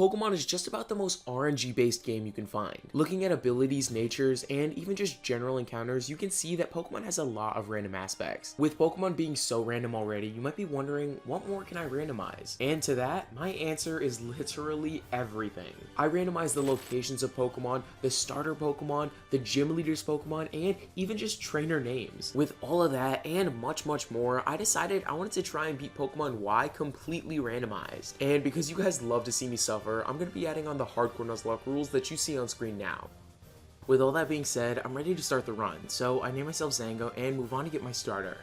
Pokemon is just about the most RNG based game you can find. Looking at abilities, natures, and even just general encounters, you can see that Pokemon has a lot of random aspects. With Pokemon being so random already, you might be wondering, what more can I randomize? And to that, my answer is literally everything. I randomize the locations of Pokemon, the starter Pokemon, the gym leaders Pokemon, and even just trainer names. With all of that and much more, I decided I wanted to try and beat Pokemon Y completely randomized. And because you guys love to see me suffer, I'm going to be adding on the hardcore Nuzlocke rules that you see on screen now. With all that being said, I'm ready to start the run, so I name myself Zango and move on to get my starter.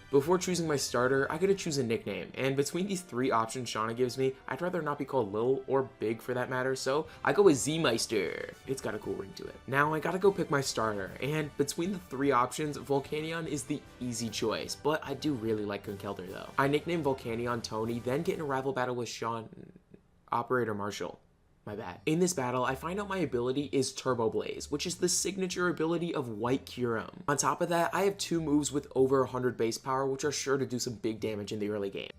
Before choosing my starter, I gotta choose a nickname, and between these three options Shauna gives me, I'd rather not be called Lil or Big for that matter, so I go with Z-Meister. It's got a cool ring to it. Now I gotta go pick my starter, and between the three options, Volcanion is the easy choice, but I do really like Conkeldurr though. I nickname Volcanion Tony, then get in a rival battle with Operator Marshall. My bad. In this battle, I find out my ability is Turbo Blaze, which is the signature ability of White Kyurem. On top of that, I have two moves with over 100 base power, which are sure to do some big damage in the early game.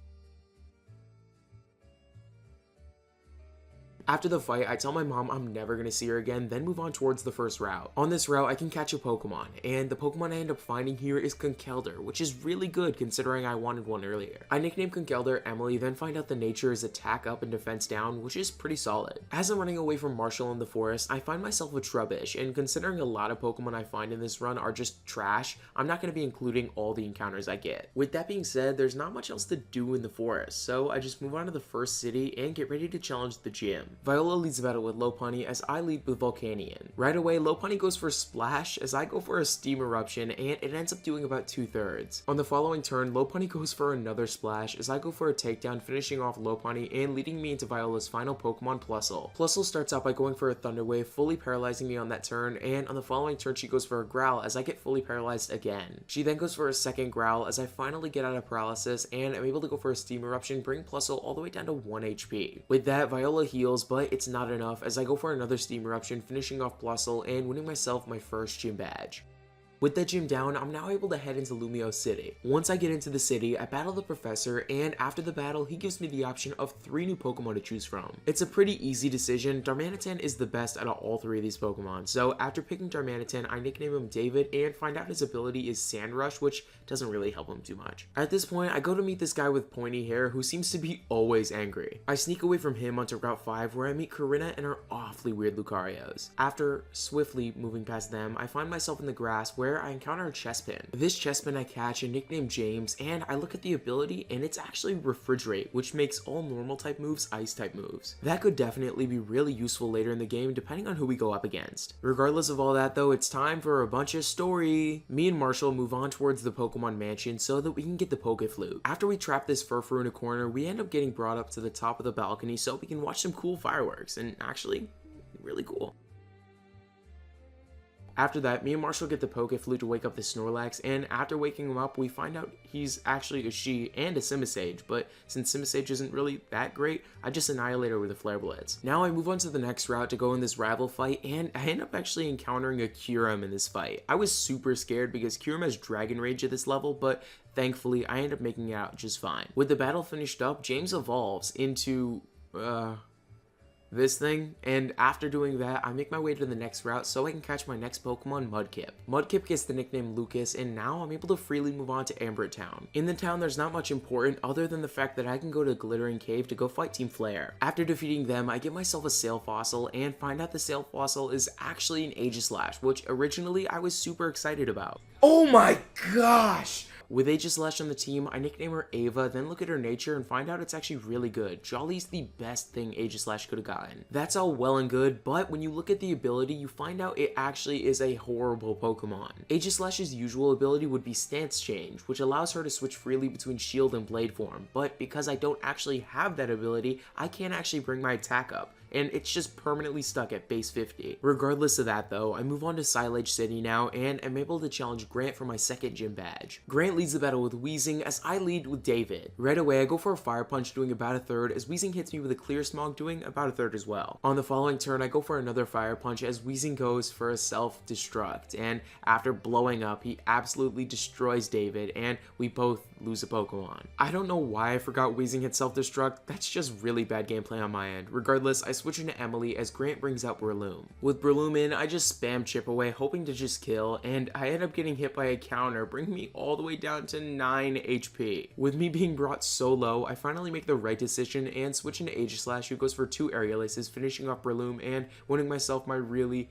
After the fight, I tell my mom I'm never gonna see her again, then move on towards the first route. On this route, I can catch a Pokemon, and the Pokemon I end up finding here is Conkeldurr, which is really good considering I wanted one earlier. I nickname Conkeldurr Emily, then find out the nature is attack up and defense down, which is pretty solid. As I'm running away from Marshall in the forest, I find myself a Trubbish, and considering a lot of Pokemon I find in this run are just trash, I'm not gonna be including all the encounters I get. With that being said, there's not much else to do in the forest, so I just move on to the first city and get ready to challenge the gym. Viola leads the battle with Lopunny as I lead with Volcanion. Right away, Lopunny goes for Splash as I go for a Steam Eruption, and it ends up doing about 2/3. On the following turn, Lopunny goes for another Splash as I go for a takedown, finishing off Lopunny and leading me into Viola's final Pokemon, Plusle. Plusle starts out by going for a Thunder Wave, fully paralyzing me on that turn, and on the following turn she goes for a Growl as I get fully paralyzed again. She then goes for a second Growl as I finally get out of paralysis, and I'm able to go for a Steam Eruption, bring Plusle all the way down to 1 HP. With that, Viola heals, but it's not enough as I go for another Steam Eruption, finishing off Plusle and winning myself my first gym badge. With that gym down, I'm now able to head into Lumo City. Once I get into the city, I battle the professor, and after the battle, he gives me the option of 3 new Pokemon to choose from. It's a pretty easy decision. Darmanitan is the best out of all 3 of these Pokemon, so after picking Darmanitan, I nickname him David and find out his ability is Sand Rush, which doesn't really help him too much. At this point, I go to meet this guy with pointy hair who seems to be always angry. I sneak away from him onto Route 5 where I meet Corinna and her awfully weird Lucarios. After swiftly moving past them, I find myself in the grass where I encounter a Chespin. This Chespin I catch and nickname James, and I look at the ability and it's actually Refrigerate, which makes all normal type moves ice type moves. That could definitely be really useful later in the game depending on who we go up against. Regardless of all that though, it's time for a bunch of story. Me and Marshall move on towards the Pokemon Mansion so that we can get the Pokeflute. After we trap this Furfrou in a corner, we end up getting brought up to the top of the balcony so we can watch some cool fireworks, and actually, really cool. After that, me and Marshall get the Pokeflute to wake up the Snorlax, and after waking him up, we find out he's actually a she and a Simisage, but since Simisage isn't really that great, I just annihilate her with a Flare Blitz. Now I move on to the next route to go in this rival fight, and I end up actually encountering a Kyurem in this fight. I was super scared because Kyurem has Dragon Rage at this level, but thankfully, I end up making it out just fine. With the battle finished up, James evolves into, this thing, and after doing that, I make my way to the next route so I can catch my next Pokemon, Mudkip. Mudkip gets the nickname Lucas, and now I'm able to freely move on to Ambert Town. In the town, there's not much important other than the fact that I can go to Glittering Cave to go fight Team Flare. After defeating them, I get myself a Sail Fossil and find out the Sail Fossil is actually an Aegislash, which originally I was super excited about. Oh my gosh! With Aegislash on the team, I nickname her Ava, then look at her nature and find out it's actually really good. Jolly's the best thing Aegislash could have gotten. That's all well and good, but when you look at the ability, you find out it actually is a horrible Pokemon. Aegislash's usual ability would be Stance Change, which allows her to switch freely between Shield and Blade form, but because I don't actually have that ability, I can't actually bring my attack up. and it's just permanently stuck at base 50. Regardless of that though, I move on to Silph City now, and I'm able to challenge Grant for my second gym badge. Grant leads the battle with Weezing as I lead with David. Right away, I go for a Fire Punch doing about a third as Weezing hits me with a Clear Smog doing about a third as well. On the following turn, I go for another Fire Punch as Weezing goes for a self-destruct, and after blowing up, he absolutely destroys David, and we both lose a Pokemon. I don't know why I forgot Weezing hit self-destruct, that's just really bad gameplay on my end. Regardless, I switch into Emily as Grant brings out Breloom. With Breloom in, I just spam chip away, hoping to just kill, and I end up getting hit by a counter, bringing me all the way down to 9 HP. With me being brought so low, I finally make the right decision and switch into Aegislash, who goes for 2 Aerial Aces, finishing off Breloom and winning myself my really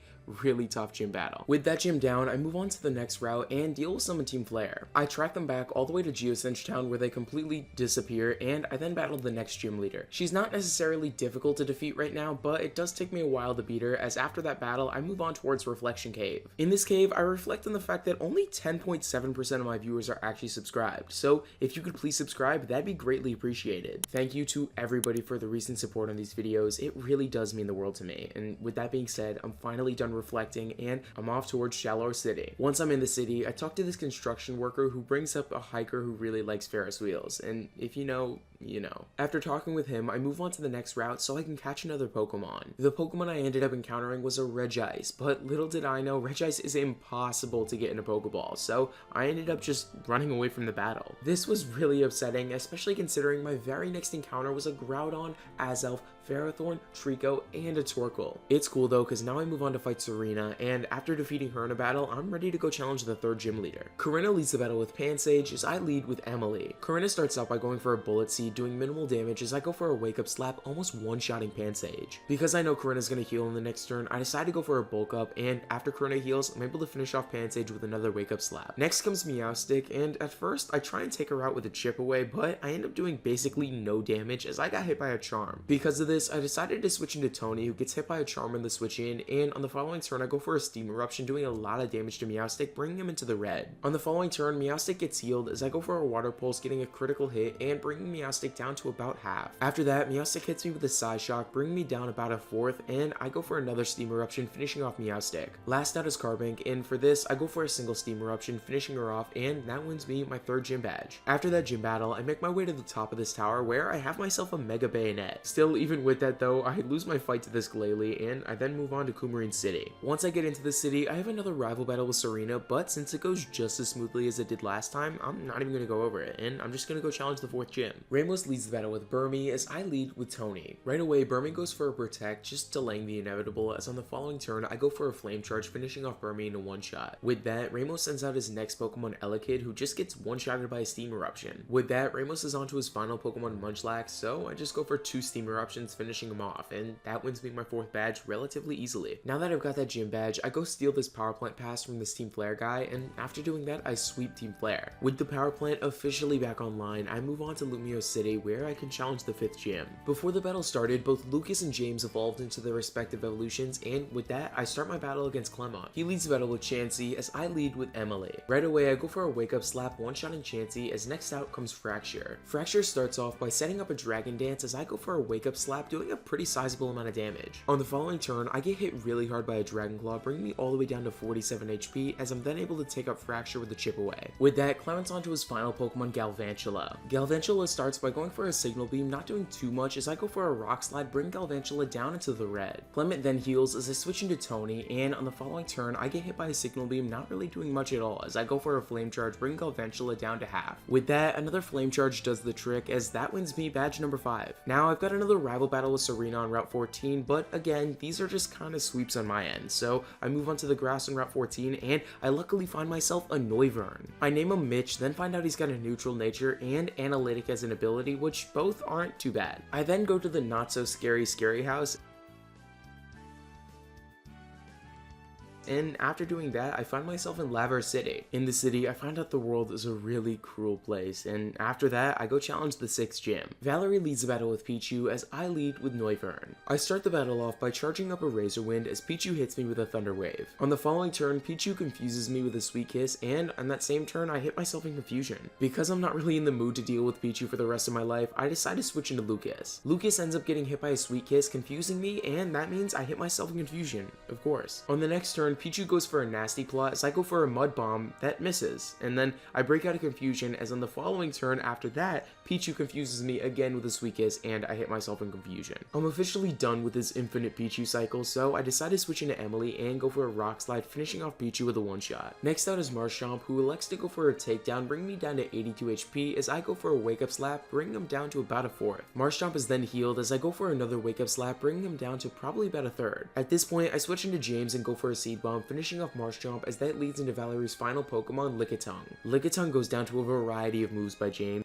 tough gym battle. With that gym down, I move on to the next route and deal with Summon Team Flare. I track them back all the way to Geocench Town where they completely disappear, and I then battle the next gym leader. She's not necessarily difficult to defeat right now, but it does take me a while to beat her, as after that battle, I move on towards Reflection Cave. In this cave, I reflect on the fact that only 10.7% of my viewers are actually subscribed, so if you could please subscribe, that'd be greatly appreciated. Thank you to everybody for the recent support on these videos, it really does mean the world to me, and with that being said, I'm finally done reflecting and I'm off towards Shallow City. Once I'm in the city, I talk to this construction worker who brings up a hiker who really likes Ferris wheels, and if you know, you know. After talking with him, I move on to the next route so I can catch another Pokemon. The Pokemon I ended up encountering was a Regice, but little did I know Regice is impossible to get in a Pokeball, so I ended up just running away from the battle. This was really upsetting, especially considering my very next encounter was a Groudon, Azelf, Ferrothorn, Trico, and a Torkoal. It's cool though, because now I move on to fight Serena, and after defeating her in a battle, I'm ready to go challenge the third gym leader. Corinna leads the battle with Pansage as I lead with Emily. Corinna starts out by going for a Bullet Seed, doing minimal damage as I go for a Wake Up Slap, almost one-shotting Pansage. Because I know Corinna's gonna heal in the next turn, I decide to go for a Bulk Up, and after Corinna heals, I'm able to finish off Pansage with another Wake Up Slap. Next comes Meowstic, and at first, I try and take her out with a Chip Away, but I end up doing basically no damage as I got hit by a Charm. Because of this, I decided to switch into Tony, who gets hit by a Charm in the switch in, and on the following turn, I go for a Steam Eruption, doing a lot of damage to Meowstic, bringing him into the red. On the following turn, Meowstic gets healed as I go for a Water Pulse, getting a critical hit and bringing Meowstic down to about half. After that, Meowstic hits me with a Psy Shock, bringing me down about a fourth, and I go for another Steam Eruption, finishing off Meowstic. Last out is Carbink, and for this, I go for a single Steam Eruption, finishing her off, and that wins me my third gym badge. After that gym battle, I make my way to the top of this tower where I have myself a Mega Bayonet. Still, even with that though, I lose my fight to this Glalie, and I then move on to Coumarine City. Once I get into the city, I have another rival battle with Serena, but since it goes just as smoothly as it did last time, I'm not even going to go over it, and I'm just going to go challenge the fourth gym. Ramos leads the battle with Burmy as I lead with Tony. Right away, Burmy goes for a Protect, just delaying the inevitable, as on the following turn, I go for a Flame Charge, finishing off Burmy in a one-shot. With that, Ramos sends out his next Pokemon, Elekid, who just gets one-shotted by a Steam Eruption. With that, Ramos is on to his final Pokemon, Munchlax, so I just go for 2 Steam Eruptions, finishing him off, and that wins me my fourth badge relatively easily. Now that I've got that gym badge, I go steal this Power Plant pass from this Team Flare guy, and after doing that, I sweep Team Flare. With the Power Plant officially back online, I move on to Lumo City, where I can challenge the 5th gym. Before the battle started, both Lucas and James evolved into their respective evolutions, and with that, I start my battle against Clemont. He leads the battle with Chansey, as I lead with Emily. Right away, I go for a Wake Up Slap, one-shotting Chansey, as next out comes Fracture. Fracture starts off by setting up a Dragon Dance, as I go for a Wake Up Slap, doing a pretty sizable amount of damage. On the following turn, I get hit really hard by a Dragon Claw, bringing me all the way down to 47 HP, as I'm then able to take up Fracture with a Chip Away. With that, Clement's onto his final Pokemon, Galvantula. Galvantula starts by going for a Signal Beam, not doing too much, as I go for a Rock Slide, bring Galvantula down into the red. Clement then heals as I switch into Tony, and on the following turn, I get hit by a Signal Beam, not really doing much at all, as I go for a Flame Charge, bring Galvantula down to half. With that, another Flame Charge does the trick, as that wins me badge number 5. Now, I've got another rival battle with Serena on Route 14, but again, these are just kind of sweeps on my end, so I move on to the grass on Route 14, and I luckily find myself a Noivern. I name him Mitch, then find out he's got a neutral nature and analytic as an ability, which both aren't too bad. I then go to the not so scary house And after doing that, I find myself in Laver City. In the city, I find out the world is a really cruel place, and after that, I go challenge the 6th gym. Valerie leads the battle with Pichu as I lead with Noivern. I start the battle off by charging up a Razor Wind as Pichu hits me with a Thunder Wave. On the following turn, Pichu confuses me with a Sweet Kiss, and on that same turn, I hit myself in confusion. Because I'm not really in the mood to deal with Pichu for the rest of my life, I decide to switch into Lucas. Lucas ends up getting hit by a Sweet Kiss, confusing me, and that means I hit myself in confusion, of course. On the next turn, Pichu goes for a Nasty Plot as I go for a Mud Bomb that misses, and then I break out of confusion as on the following turn after that, Pichu confuses me again with a Sweet Kiss and I hit myself in confusion. I'm officially done with this infinite Pichu cycle, so I decide to switch into Emily and go for a Rock Slide, finishing off Pichu with a one-shot. Next out is Marshtomp, who elects to go for a takedown, bringing me down to 82 HP as I go for a Wake Up Slap, bringing him down to about a 4th. Marshtomp is then healed as I go for another Wake Up Slap, bringing him down to probably about a 3rd. At this point, I switch into James and go for a Seed Bomb, finishing off Marshtomp as that leads into Valerie's final Pokemon, Lickitung. Lickitung goes down to a variety of moves by James,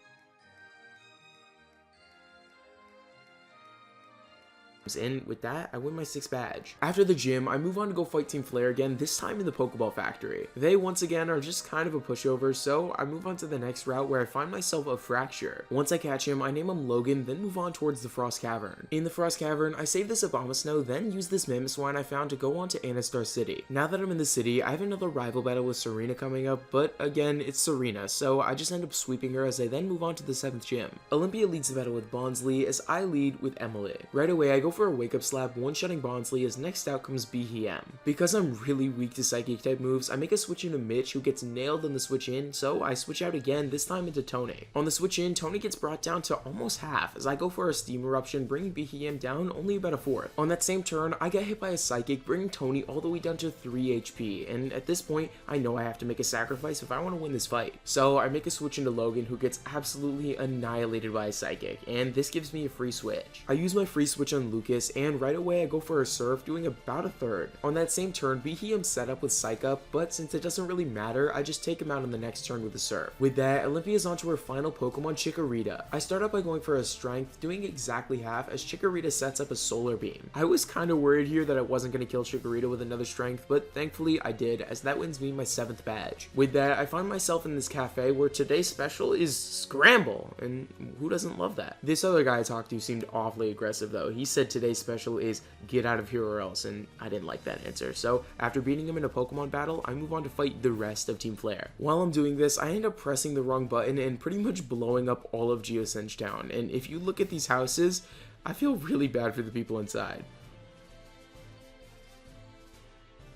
and with that, I win my 6th badge. After the gym, I move on to go fight Team Flare again, this time in the Pokeball Factory. They, once again, are just kind of a pushover, so I move on to the next route where I find myself a Fracture. Once I catch him, I name him Logan, then move on towards the Frost Cavern. In the Frost Cavern, I save this Abomasnow, then use this Mamoswine I found to go on to Anastar City. Now that I'm in the city, I have another rival battle with Serena coming up, but again, it's Serena, so I just end up sweeping her as I then move on to the 7th gym. Olympia leads the battle with Bonsly as I lead with Emily. Right away, I go for a Wake Up Slap, one-shotting Bonsly as next out comes BHM. Because I'm really weak to Psychic type moves, I make a switch into Mitch, who gets nailed on the switch in, so I switch out again, this time into Tony. On the switch in, Tony gets brought down to almost half as I go for a Steam Eruption, bringing BHM down only about a 4th. On that same turn, I get hit by a Psychic, bringing Tony all the way down to 3 HP, and at this point, I know I have to make a sacrifice if I want to win this fight. So I make a switch into Logan, who gets absolutely annihilated by a Psychic, and this gives me a free switch. I use my free switch on Lucas, and right away I go for a Surf, doing about a 3rd. On that same turn, BHM set up with Psych Up, but since it doesn't really matter, I just take him out on the next turn with a Surf. With that, Olympia's onto her final Pokemon, Chikorita. I start out by going for a Strength, doing exactly half as Chikorita sets up a Solar Beam. I was kind of worried here that I wasn't going to kill Chikorita with another Strength, but thankfully I did, as that wins me my 7th badge. With that, I find myself in this cafe where today's special is Scramble, and who doesn't love that? This other guy I talked to seemed awfully aggressive though. He said today's special is get out of here or else, and I didn't like that answer. So after beating him in a Pokemon battle, I move on to fight the rest of Team Flare. While I'm doing this, I end up pressing the wrong button and pretty much blowing up all of Geosenge Town. And if you look at these houses, I feel really bad for the people inside.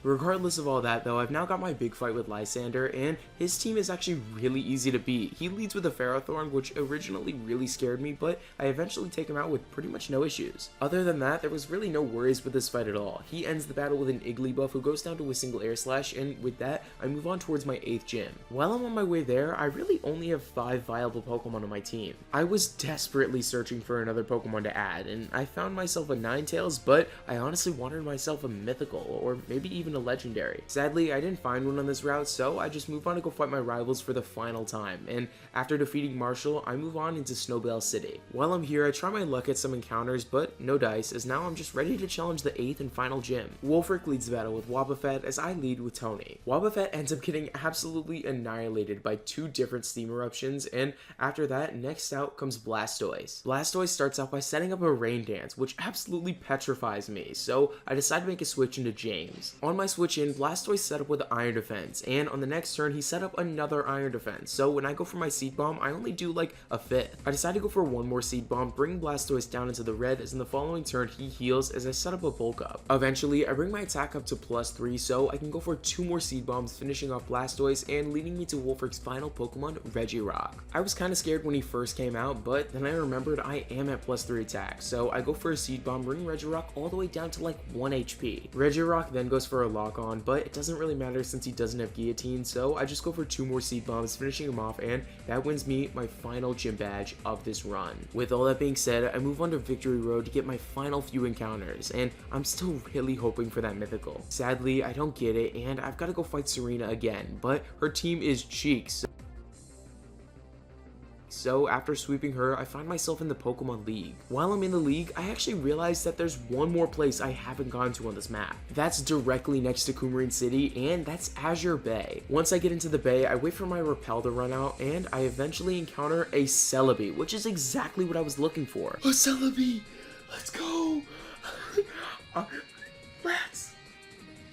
Regardless of all that though, I've now got my big fight with Lysander, and his team is actually really easy to beat. He leads with a Ferrothorn, which originally really scared me, but I eventually take him out with pretty much no issues. Other than that, there was really no worries with this fight at all. He ends the battle with an Igglybuff who goes down to a single Air Slash, and with that, I move on towards my 8th gym. While I'm on my way there, I really only have 5 viable Pokemon on my team. I was desperately searching for another Pokemon to add, and I found myself a Ninetales, but I honestly wanted myself a Mythical, or maybe even a Legendary. Sadly, I didn't find one on this route, so I just move on to go fight my rivals for the final time, and after defeating Marshall, I move on into Snowbell City. While I'm here, I try my luck at some encounters, but no dice, as now I'm just ready to challenge the 8th and final gym. Wolfric leads the battle with Wobbuffet, as I lead with Tony. Wobbuffet ends up getting absolutely annihilated by 2 different Steam Eruptions, and after that, next out comes Blastoise. Blastoise starts out by setting up a Rain Dance, which absolutely petrifies me, so I decide to make a switch into James. On my switch in, Blastoise set up with Iron Defense, and on the next turn he set up another Iron Defense, so when I go for my Seed Bomb, I only do like a 5th. I decide to go for one more Seed Bomb, bringing Blastoise down into the red, as in the following turn he heals as I set up a Bulk Up. Eventually, I bring my attack up to +3, so I can go for 2 more Seed Bombs, finishing off Blastoise and leading me to Wolfric's final Pokemon, Regirock. I was kind of scared when he first came out, but then I remembered I am at +3 attack, so I go for a Seed Bomb, bringing Regirock all the way down to like 1 HP. Regirock then goes for a Lock On, but it doesn't really matter since he doesn't have Guillotine, so I just go for 2 more Seed Bombs, finishing him off, and that wins me my final gym badge of this run. With all that being said, I move on to Victory Road to get my final few encounters, and I'm still really hoping for that mythical. Sadly, I don't get it, and I've got to go fight Serena again, but her team is Cheeks. So after sweeping her, I find myself in the Pokemon League. While I'm in the league, I actually realize that there's one more place I haven't gone to on this map. That's directly next to Coumarin City, and that's Azure Bay. Once I get into the bay, I wait for my repel to run out, and I eventually encounter a Celebi, which is exactly what I was looking for. A Celebi! Let's go! Rats!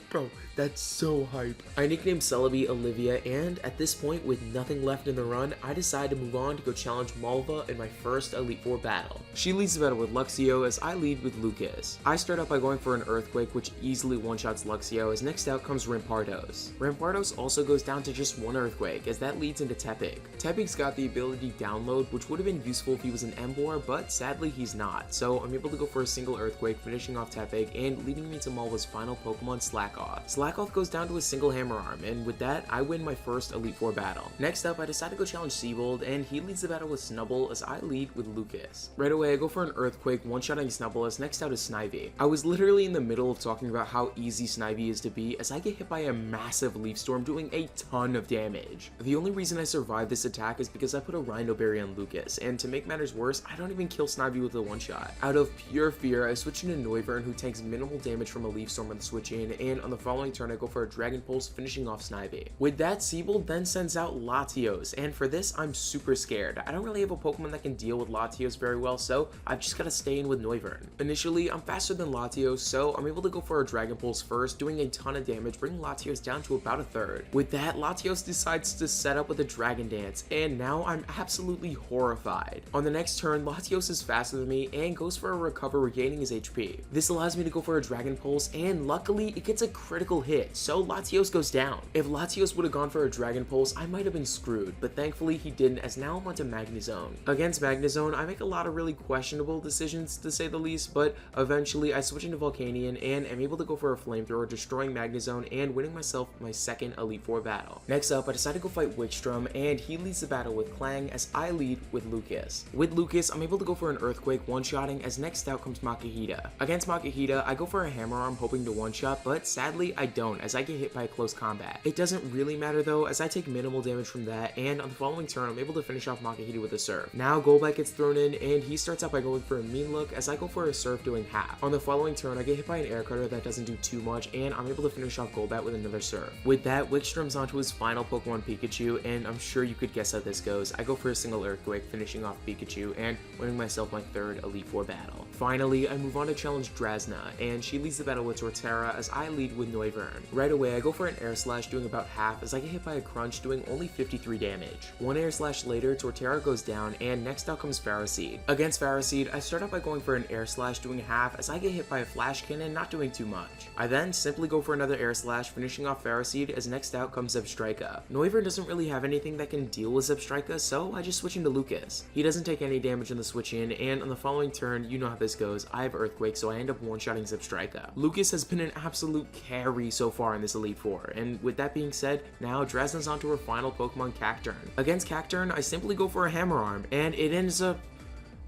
Bro, that's so hype. I nicknamed Celebi Olivia, and at this point, with nothing left in the run, I decide to move on to go challenge Malva in my first Elite Four battle. She leads the battle with Luxio, as I lead with Lucas. I start out by going for an Earthquake, which easily one-shots Luxio, as next out comes Rampardos. Rampardos also goes down to just one Earthquake, as that leads into Tepig. Tepig's got the ability Download, which would have been useful if he was an Emboar, but sadly he's not, so I'm able to go for a single Earthquake, finishing off Tepig, and leading me to Malva's final Pokemon, Slackoth. Slackoth goes down to a single Hammer Arm, and with that, I win my first Elite Four battle. Next up, I decide to go challenge Seabold, and he leads the battle with Snubbull, as I lead with Lucas. Right away, I go for an Earthquake, one-shotting Snubbull, as next out is Snivy. I was literally in the middle of talking about how easy Snivy is to beat, as I get hit by a massive Leaf Storm doing a ton of damage. The only reason I survived this attack is because I put a Rhino Berry on Lucas, and to make matters worse, I don't even kill Snivy with a one-shot. Out of pure fear, I switch into Noivern, who takes minimal damage from a Leaf Storm on the switch in, and on the following turn, I go for a Dragon Pulse, finishing off Snivy. With that, Seabold then sends out Latios, and for this, I'm super scared. I don't really have a Pokemon that can deal with Latios very well, so I've just got to stay in with Noivern. Initially, I'm faster than Latios, so I'm able to go for a Dragon Pulse first, doing a ton of damage, bringing Latios down to about a third. With that, Latios decides to set up with a Dragon Dance, and now I'm absolutely horrified. On the next turn, Latios is faster than me and goes for a Recover, regaining his HP. This allows me to go for a Dragon Pulse, and luckily, it gets a critical hit, so Latios goes down. If Latios would have gone for a Dragon Pulse, I might have been screwed, but thankfully he didn't, as now I'm onto Magnezone. Against Magnezone, I make a lot of really questionable decisions, to say the least, but eventually I switch into Volcanion and am able to go for a Flamethrower, destroying Magnezone and winning myself my second Elite Four battle. Next up, I decide to go fight Wickstrom, and he leads the battle with Clang, as I lead with Lucas. With Lucas, I'm able to go for an Earthquake, one-shotting, as next out comes Makihita. Against Makihita, I go for a Hammer Arm, hoping to one-shot, but sadly I don't, as I get hit by a close combat. It doesn't really matter though, as I take minimal damage from that, and on the following turn, I'm able to finish off Makihita with a Surf. Now Golbat gets thrown in, and he starts out by going for a Mean Look, as I go for a Surf, doing half. On the following turn, I get hit by an Air Cutter that doesn't do too much, and I'm able to finish off Golbat with another Surf. With that, Wickstrom's onto his final Pokemon, Pikachu, and I'm sure you could guess how this goes. I go for a single Earthquake, finishing off Pikachu, and winning myself my third Elite Four battle. Finally, I move on to challenge Drasna, and she leads the battle with Torterra, as I lead with Noivern. Right away, I go for an Air Slash, doing about half, as I get hit by a Crunch, doing only 53 damage. One Air Slash later, Torterra goes down, and next out comes Ferroseed. Against Ferroseed, I start out by going for an Air Slash, doing half, as I get hit by a Flash Cannon, not doing too much. I then simply go for another Air Slash, finishing off Ferroseed, as next out comes Zebstrika. Noivern doesn't really have anything that can deal with Zebstrika, so I just switch into Lucas. He doesn't take any damage in the switch in, and on the following turn, you know how this goes, I have Earthquake, so I end up one-shotting Zebstrika. Lucas has been an absolute carry so far in this Elite Four, and with that being said, now Drasna's onto her final Pokemon, Cacturn. Against Cacturn, I simply go for a Hammer Arm, and it ends up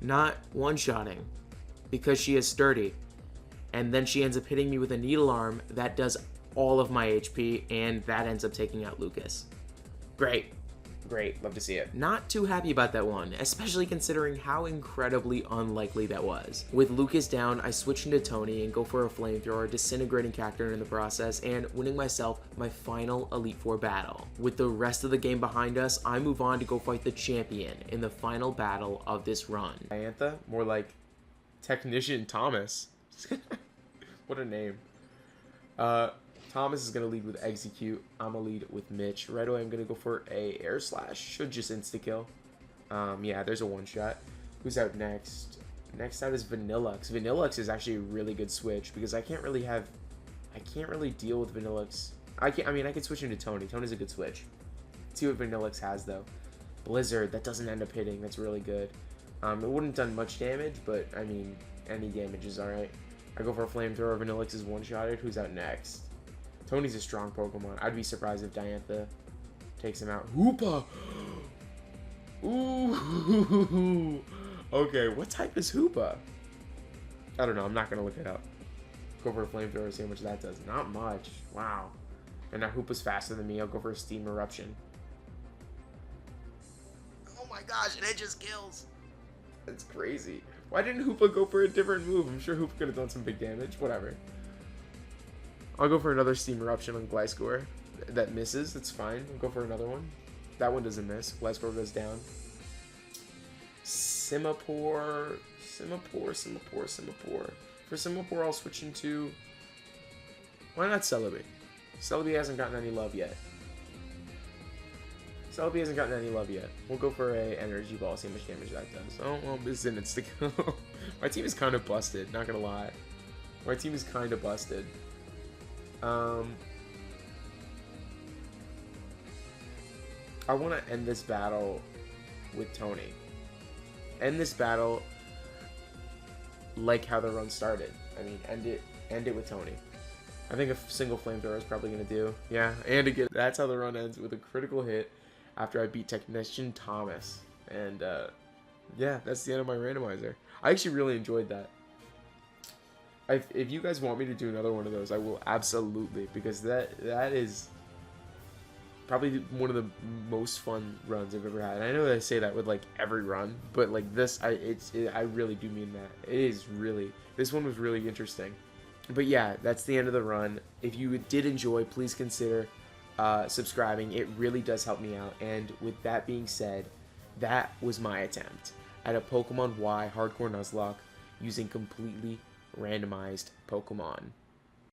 not one-shotting, because she is sturdy. And then she ends up hitting me with a Needle Arm that does all of my HP, and that ends up taking out Lucas. Great. Great, love to see it. Not too happy about that one, especially considering how incredibly unlikely that was. With Lucas down, I switch into Tony and go for a Flamethrower, disintegrating Cacturn in the process, and winning myself my final Elite Four battle. With the rest of the game behind us, I move on to go fight the champion in the final battle of this run. Diantha? More like Technician Thomas. What a name. Thomas is going to lead with Execute. I'm going to lead with Mitch. Right away, I'm going to go for a Air Slash. Should just insta-kill. Yeah, there's a one-shot. Who's out next? Next out is Vanillux. Vanillux is actually a really good switch because I can't really deal with Vanillux. I could switch into Tony. Tony's a good switch. Let's see what Vanillux has, though. Blizzard. That doesn't end up hitting. That's really good. It wouldn't have done much damage, but, I mean, any damage is alright. I go for a Flamethrower. Vanillux is one-shotted. Who's out next? Tony's a strong Pokemon. I'd be surprised if Diantha takes him out. Hoopa! Ooh! Okay, what type is Hoopa? I don't know. I'm not going to look it up. Go for a Flamethrower, see how much that does. Not much. Wow. And now Hoopa's faster than me. I'll go for a Steam Eruption. Oh my gosh, and it just kills. That's crazy. Why didn't Hoopa go for a different move? I'm sure Hoopa could have done some big damage. Whatever. I'll go for another Steam Eruption on Gliscor. That misses. That's fine. I'll go for another one. That one doesn't miss. Gliscor goes down. Simipour. For Simipour, I'll switch into... Why not Celebi? Celebi hasn't gotten any love yet. We'll go for a Energy Ball, see how much damage that does. Oh, well, this is an insta-kill. My team is kind of busted, not gonna lie. My team is kind of busted. I want to end this battle with Tony. End this battle like how the run started. I mean, end it with Tony. I think a single flamethrower is probably gonna do. Yeah, and again, that's how the run ends, with a critical hit after I beat Technician Thomas. And yeah, that's the end of my randomizer. I actually really enjoyed that. If you guys want me to do another one of those, I will absolutely, because that is probably one of the most fun runs I've ever had. And I know that I say that with like every run, but like this, I really do mean that. This one was really interesting. But yeah, that's the end of the run. If you did enjoy, please consider subscribing. It really does help me out. And with that being said, that was my attempt at a Pokemon Y Hardcore Nuzlocke using completely randomized Pokemon.